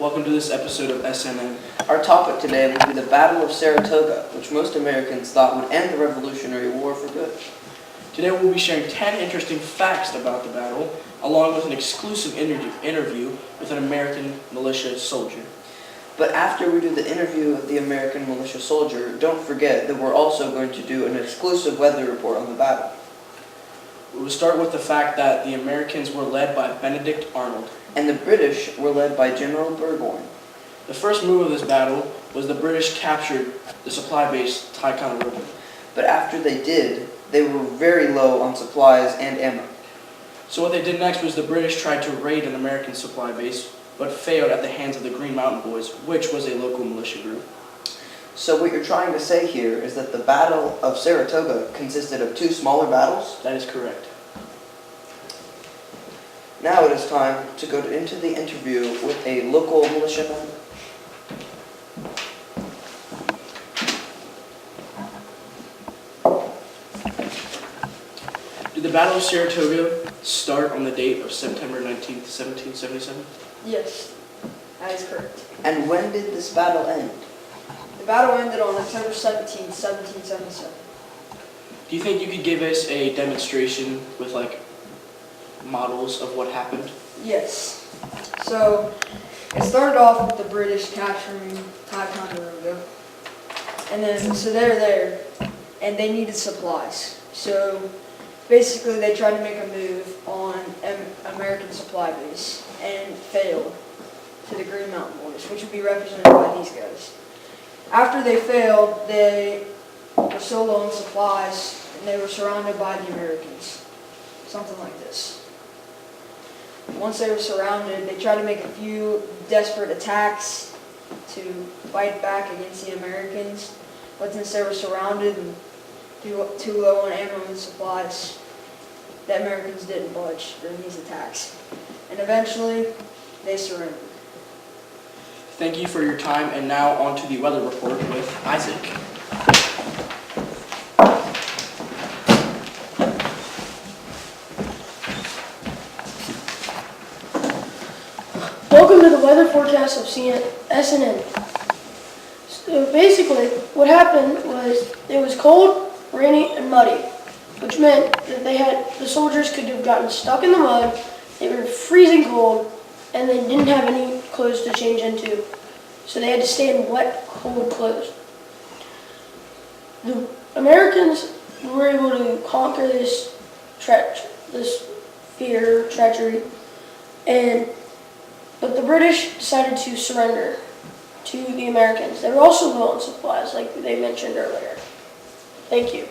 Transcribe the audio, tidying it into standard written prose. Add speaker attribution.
Speaker 1: Welcome to this episode of SNN.
Speaker 2: Our topic today will be the Battle of Saratoga, which most Americans thought would end the Revolutionary War for good.
Speaker 1: Today we'll be sharing 10 interesting facts about the battle, along with an exclusive interview with an American militia soldier.
Speaker 2: But after we do the interview with the American militia soldier, don't forget that we're also going to do an exclusive weather report on the battle.
Speaker 1: We will start with the fact that the Americans were led by Benedict Arnold.
Speaker 2: And the British were led by General Burgoyne.
Speaker 1: The first move of this battle was the British captured the supply base Ticonderoga.
Speaker 2: But after they did, they were very low on supplies and ammo.
Speaker 1: So what they did next was the British tried to raid an American supply base, but failed at the hands of the Green Mountain Boys, which was a local militia group.
Speaker 2: So what you're trying to say here is that the Battle of Saratoga consisted of two smaller battles?
Speaker 1: That is correct.
Speaker 2: Now it is time to go into the interview with a local militiaman.
Speaker 1: Did the Battle of Saratoga start on the date of September 19th, 1777?
Speaker 3: Yes, that is correct.
Speaker 2: And when did this battle end?
Speaker 3: The battle ended on October 17, 1777.
Speaker 1: Do you think you could give us a demonstration with models of what happened?
Speaker 3: Yes. So, it started off with the British capturing Ticonderoga. And then, so they're there, and they needed supplies. So, basically they tried to make a move on American supply base, and failed to the Green Mountain Boys, which would be represented by these guys. After they failed, they were so low on supplies, and they were surrounded by the Americans. Something like this. Once they were surrounded, they tried to make a few desperate attacks to fight back against the Americans, but since they were surrounded and too low on ammo and supplies, the Americans didn't budge during these attacks. And eventually, they surrendered.
Speaker 1: Thank you for your time, and now on to the weather report with Isaac.
Speaker 4: Welcome to the weather forecast of SNN. So basically, what happened was it was cold, rainy, and muddy, which meant that the soldiers could have gotten stuck in the mud. They were freezing cold, and they didn't have any clothes to change into, so they had to stay in wet, cold clothes. The Americans were able to conquer this fear, treachery, but the British decided to surrender to the Americans. They were also low on supplies, like they mentioned earlier. Thank you.